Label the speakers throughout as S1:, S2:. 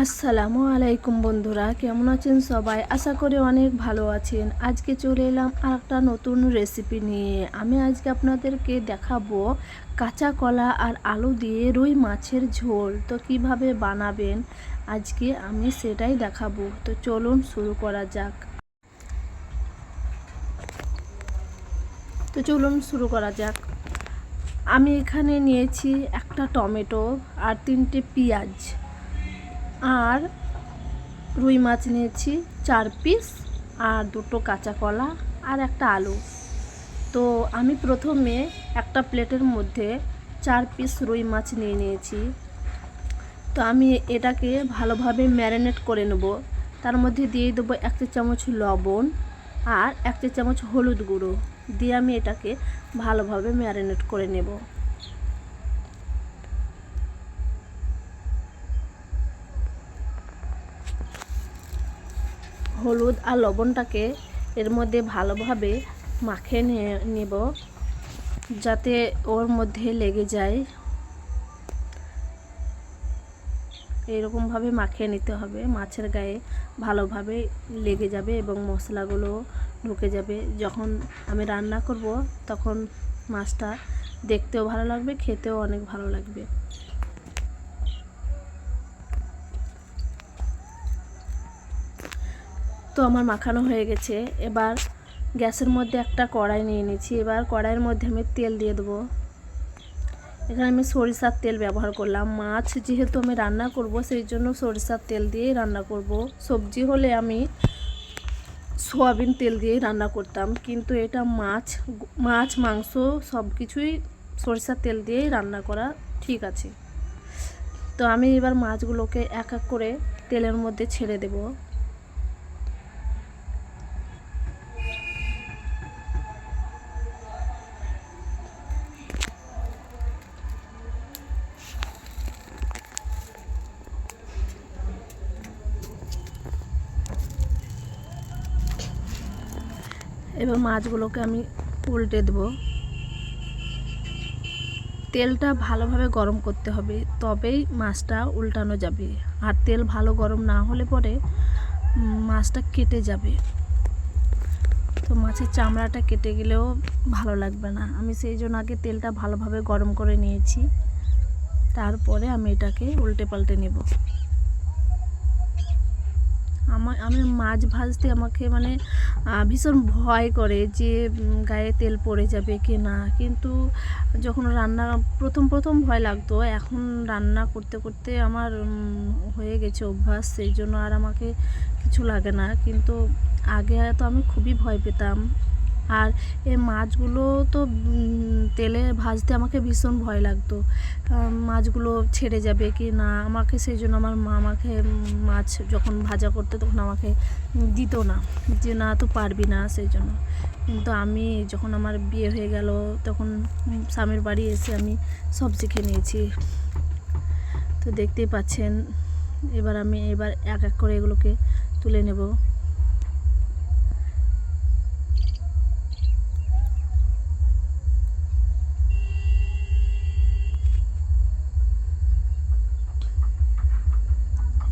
S1: আসসালামু আলাইকুম বন্ধুরা, কেমন আছেন সবাই? আশা করি অনেক ভালো আছেন। আজকে চলে এলাম আর একটা নতুন রেসিপি নিয়ে। আমি আজকে আপনাদেরকে দেখাবো কাঁচা কলা আর আলু দিয়ে রুই মাছের ঝোল। তো কিভাবে বানাবেন আজকে আমি সেটাই দেখাবো। তো চলুন শুরু করা যাক। আমি এখানে নিয়েছি একটা টমেটো আর 3টে পেঁয়াজ, আর রুই মাছ নিয়েছি 4 পিস, আর 2টো কাঁচা কলা আর একটা আলু। তো আমি প্রথমে একটা প্লেটের মধ্যে 4 পিস রুই মাছ নিয়ে নিয়েছি। তো আমি এটাকে ভালোভাবে ম্যারিনেট করে নেব। তার মধ্যে দিয়ে দেবো 1 চা চামচ লবণ আর 1 চা চামচ হলুদ গুঁড়ো দিয়ে আমি এটাকে ভালোভাবে ম্যারিনেট করে নেব। হলুদ আর লবণটাকে এর মধ্যে ভালোভাবে মাখিয়ে নেব, যাতে ওর মধ্যে লেগে যায়। এরকমভাবে মাখিয়ে নিতে হবে, মাছের গায়ে ভালোভাবে লেগে যাবে এবং মশলাগুলো ঢুকে যাবে। যখন আমি রান্না করব তখন মাছটা দেখতেও ভালো লাগবে, খেতেও অনেক ভালো লাগবে। তো আমার মাখানো হয়ে গেছে। এবার গ্যাসের মধ্যে একটা কড়াই নিয়ে নিয়েছি। এবার কড়াইয়ের মধ্যে আমি তেল দিয়ে দেবো। এখানে আমি সরিষার তেল ব্যবহার করলাম। মাছ যেহেতু আমি রান্না করব সেই জন্য সরিষার তেল দিয়েই রান্না করব। সবজি হলে আমি সয়াবিন তেল দিয়েই রান্না করতাম, কিন্তু এটা মাছ মাংস সব কিছুই সরিষার তেল দিয়েই রান্না করা ঠিক আছে। তো আমি এবার মাছগুলোকে এক এক করে তেলের মধ্যে ছেড়ে দেব। এবার মাছগুলোকে আমি উল্টে দেব। তেলটা ভালোভাবে গরম করতে হবে, তবেই মাছটা উল্টানো যাবে। আর তেল ভালো গরম না হলে পরে মাছটা কেটে যাবে। তো মাছের চামড়াটা কেটে গেলেও ভালো লাগবে না। আমি সেই জন্য আগে তেলটা ভালোভাবে গরম করে নিয়েছি, তারপরে আমি এটাকে উল্টে পাল্টে নেব। আমি মাছ ভাজতে আমাকে ভীষণ ভয় করে যে গায়ে তেল পড়ে যাবে কি না। কিন্তু যখন রান্না প্রথম ভয় লাগতো, এখন রান্না করতে করতে আমার হয়ে গেছে অভ্যাস, সেই জন্য আর আমাকে কিছু লাগে না। কিন্তু আগে তো আমি খুবই ভয় পেতাম। আর এই মাছগুলো তো তেলে ভাজতে আমাকে ভীষণ ভয় লাগতো, মাছগুলো ছেড়ে যাবে কি না। আমাকে সেই জন্য আমার মা আমাকে মাছ যখন ভাজা করতে তখন আমাকে দিত না, যে না তো পারবি না, সেই জন্য। কিন্তু আমি যখন আমার বিয়ে হয়ে গেল তখন স্বামীর বাড়ি এসে আমি সব শিখে নিয়েছি। তো দেখতেই পাচ্ছেন। এবার আমি এক এক করে এগুলোকে তুলে নেব।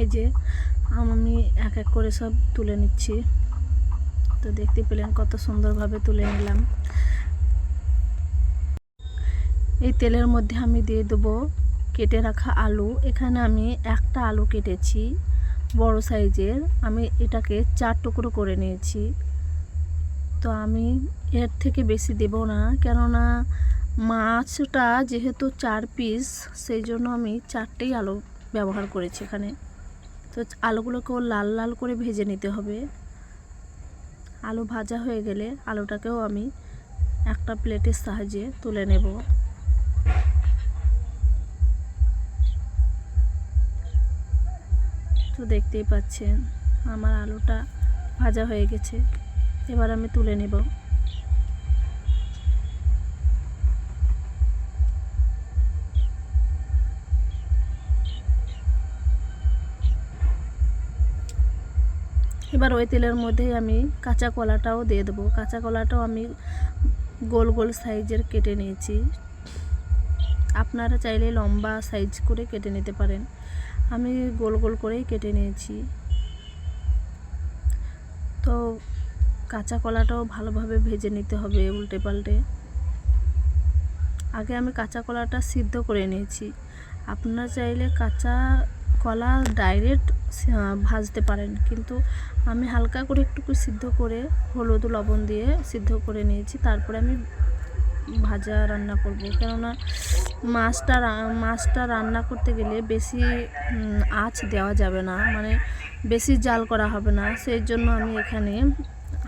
S1: এই যে আমি এক এক করে সব তুলে নিচ্ছি। তো দেখতে পেলেন কত সুন্দরভাবে তুলে নিলাম। এই তেলের মধ্যে আমি দিয়ে দেবো কেটে রাখা আলু। এখানে আমি একটা আলু কেটেছি বড় সাইজের, আমি এটাকে 4 টুকরো করে নিয়েছি। তো আমি এর থেকে বেশি দেব না, কেননা মাছটা যেহেতু 4 পিস, সেই জন্য আমি 4টেই আলু ব্যবহার করেছি এখানে। তো আলুগুলোকেও লাল লাল করে ভেজে নিতে হবে। আলু ভাজা হয়ে গেলে আলুটাকেও আমি একটা প্লেটের সাহায্যে তুলে নেব। তো দেখতেই পাচ্ছেন আমার আলুটা ভাজা হয়ে গেছে। এবার আমি তুলে নেব। এবার ওই তেলের মধ্যেই আমি কাঁচা কলাটাও দিয়ে দেবো। কাঁচা কলাটাও আমি গোল গোল সাইজের কেটে নিয়েছি। আপনারা চাইলে লম্বা সাইজ করে কেটে নিতে পারেন। আমি গোল গোল করেই কেটে নিয়েছি। তো কাঁচা কলাটাও ভালোভাবে ভেজে নিতে হবে উল্টে পাল্টে। আগে আমি কাঁচা কলাটা সিদ্ধ করে নিয়েছি। আপনারা চাইলে কাঁচা কলা ডাইরেক্ট ভাজতে পারেন, কিন্তু আমি হালকা করে একটু সিদ্ধ করে হলুদ লবণ দিয়ে সিদ্ধ করে নিয়েছি। তারপরে আমি ভাজা রান্না করব, কেননা মাছটা রান্না করতে গেলে বেশি আঁচ দেওয়া যাবে না, মানে বেশি জাল করা হবে না। সেই জন্য আমি এখানে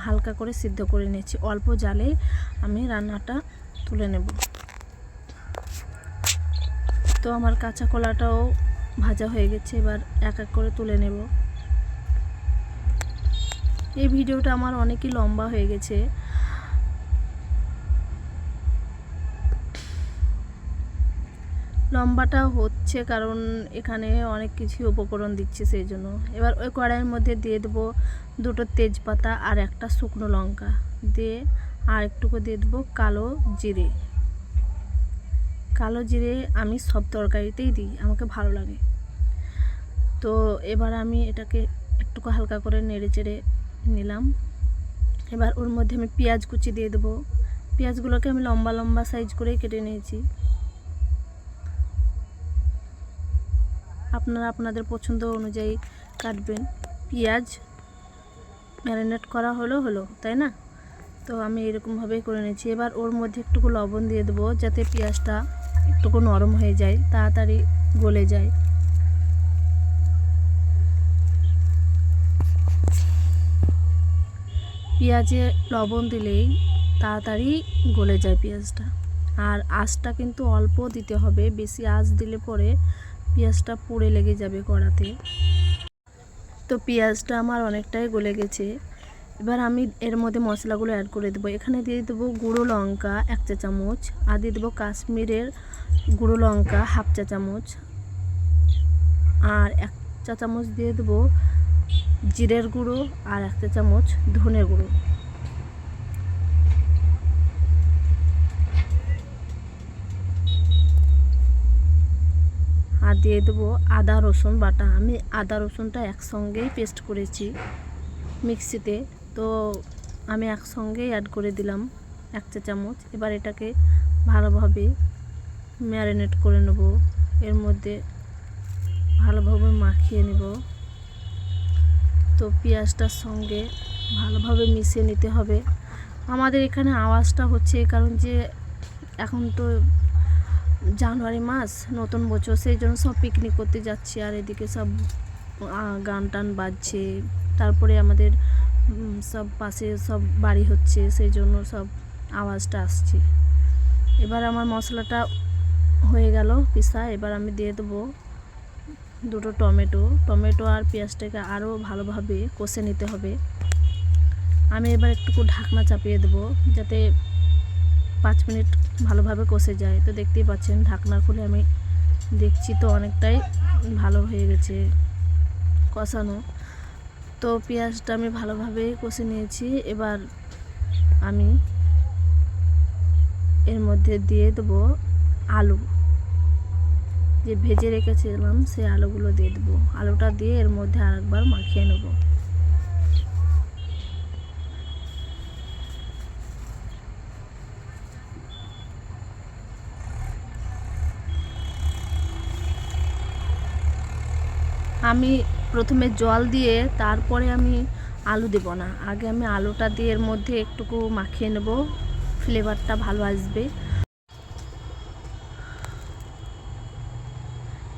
S1: হালকা করে সিদ্ধ করে নিয়েছি। অল্প জালে আমি রান্নাটা তুলে নেব। তো আমার কাঁচা কলাটাও ভাজা হয়ে গেছে, এবার এক এক করে তুলে নেব। এই ভিডিওটা আমার অনেকই লম্বা হয়ে গেছে। লম্বাটা হচ্ছে কারণ এখানে অনেক কিছু উপকরণ দিচ্ছি, সেই জন্য। এবার ওই কড়াইয়ের মধ্যে দিয়ে দেবো 2টো তেজপাতা আর একটা শুকনো লঙ্কা দিয়ে, আর একটুকু দিয়ে দেবো কালো জিরে। কালো জিরে আমি সব তরকারিতেই দিই, আমাকে ভালো লাগে। তো এবার আমি এটাকে একটুকু হালকা করে নেড়ে চেড়ে নিলাম। এবার ওর মধ্যে আমি পেঁয়াজ কুচি দিয়ে দেবো। পেঁয়াজগুলোকে আমি লম্বা লম্বা সাইজ করেই কেটে নিয়েছি। আপনারা আপনাদের পছন্দ অনুযায়ী কাটবেন। পেঁয়াজ ম্যারিনেট করা হলো, তাই না? তো আমি এরকমভাবেই করে নিয়েছি। এবার ওর মধ্যে একটুকু লবণ দিয়ে দেবো, যাতে পেঁয়াজটা একটুকু নরম হয়ে যায়, তাড়াতাড়ি গলে যায়। পেঁয়াজে লবণ দিলেই তাড়াতাড়ি গলে যায় পেঁয়াজটা। আর আঁচটা কিন্তু অল্প দিতে হবে, বেশি আঁচ দিলে পরে পেঁয়াজটা পুড়ে লেগে যাবে কড়াতে। তো পেঁয়াজটা আমার অনেকটাই গলে গেছে। এবার আমি এর মধ্যে মশলাগুলো অ্যাড করে দেবো। এখানে দিয়ে দেবো গুঁড়ো লঙ্কা 1 চা চামচ, আর দিয়ে দেবো কাশ্মীরের গুঁড়ো লঙ্কা 1/2 চা চামচ, আর 1 চা চামচ দিয়ে দেবো জিরের গুঁড়ো, আর 1 চা চামচ ধনে গুঁড়ো। আর দিয়ে দেবো আদা রসুন বাটা। আমি আদা রসুনটা একসঙ্গেই পেস্ট করেছি মিক্সিতে, তো আমি একসঙ্গেই অ্যাড করে দিলাম 1 চা চামচ। এবার এটাকে ভালোভাবে ম্যারিনেট করে নেব, এর মধ্যে ভালোভাবে মাখিয়ে নেব। তো পেঁয়াজটার সঙ্গে ভালোভাবে মিশিয়ে নিতে হবে। আমাদের এখানে আওয়াজটা হচ্ছে এই কারণ যে এখন তো জানুয়ারি মাস, নতুন বছর, সেই জন্য সব পিকনিক করতে যাচ্ছে, আর এদিকে সব গান টান বাজছে। তারপরে আমাদের সব পাশে সব বাড়ি হচ্ছে, সেই জন্য সব আওয়াজটা আসছে। এবার আমার মশলাটা হয়ে গেল পিসা। এবার আমি দিয়ে দেবো 2টো টমেটো আর পেঁয়াজটাকে আরও ভালোভাবে কষে নিতে হবে। আমি এবার একটু ঢাকনা চাপিয়ে দেবো, যাতে 5 মিনিট ভালোভাবে কষে যায়। তো দেখতেই পাচ্ছেন ঢাকনা খুলে আমি দেখছি, তো অনেকটাই ভালো হয়ে গেছে কষানো। তো পেঁয়াজটা আমি ভালোভাবে কষে নিয়েছি। এবার আমি এর মধ্যে দিয়ে দেবো আলু, যে ভেজে রেখেছিলাম সেই আলুগুলো দিয়ে দেবো। আলুটা দিয়ে এর মধ্যে আরেকবার মাখিয়ে নেব। আমি প্রথমে জল দিয়ে তারপরে আমি আলু দেব না, আগে আমি আলুটা দিয়ে এর মধ্যে একটুকু মাখিয়ে নেব, ফ্লেভারটা ভালো আসবে।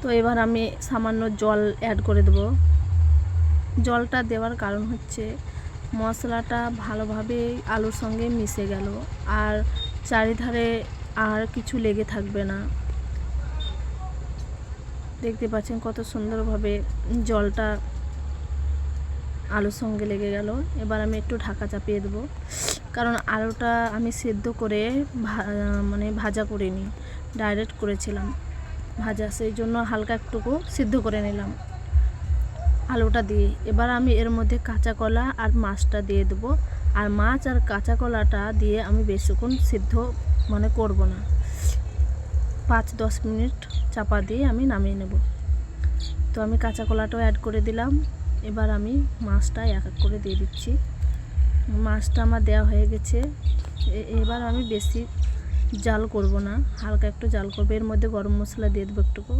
S1: তো এবার আমি সামান্য জল অ্যাড করে দেব। জলটা দেওয়ার কারণ হচ্ছে মশলাটা ভালোভাবে আলুর সঙ্গে মিশে গেল, আর চারিধারে আর কিছু লেগে থাকবে না। দেখতে পাচ্ছেন কত সুন্দরভাবে জলটা আলুর সঙ্গে লেগে গেল। এবার আমি একটু ঢাকা চাপিয়ে দেবো, কারণ আলুটা আমি সেদ্ধ করে মানে ভাজা করিনি, ডাইরেক্ট করেছিলাম ভাজা, সেই জন্য হালকা একটুকু সিদ্ধ করে নিলাম আলুটা দিয়ে। এবার আমি এর মধ্যে কাঁচা কলা আর মাছটা দিয়ে দেবো। আর মাছ আর কাঁচা কলাটা দিয়ে আমি বেশিক্ষণ সিদ্ধ মানে করব না, 5-10 মিনিট চাপা দিয়ে আমি নামিয়ে নেব। তো আমি কাঁচা কলাটাও অ্যাড করে দিলাম। এবার আমি মাছটা এক এক করে দিয়ে দিচ্ছি। মাছটা আমার দেওয়া হয়ে গেছে। এবার আমি বেশি জাল করব না, হালকা একটু জাল করবো। এর মধ্যে গরম মশলা দিয়ে দেবো একটুকু,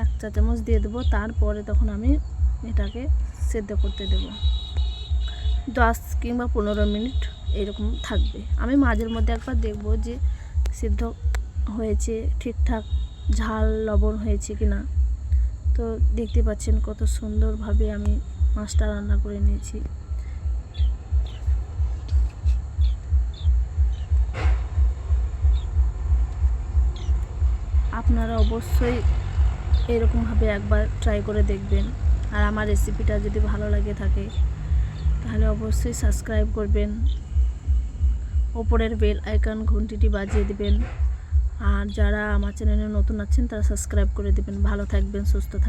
S1: 1 চা চামচ দিয়ে দেবো। তারপরে তখন আমি এটাকে সেদ্ধ করতে দেবো 10 কিংবা 15 মিনিট এরকম থাকবে। আমি মাঝের মধ্যে একবার দেখব যে সিদ্ধ হয়েছে, ঠিকঠাক ঝাল লবণ হয়েছে কি না। তো দেখতে পাচ্ছেন কত সুন্দরভাবে আমি মাছটা রান্না করে নিয়েছি। আপনারা অবশ্যই এরকমভাবে একবার ট্রাই করে দেখবেন। আর আমার রেসিপিটা যদি ভালো লাগে থাকে তাহলে অবশ্যই সাবস্ক্রাইব করবেন, ওপরের বেল আইকন ঘন্টিটি বাজিয়ে দিবেন। আর যারা আমার চ্যানেলে নতুন আছেন তারা সাবস্ক্রাইব করে দেবেন। ভালো থাকবেন, সুস্থ থাকবেন।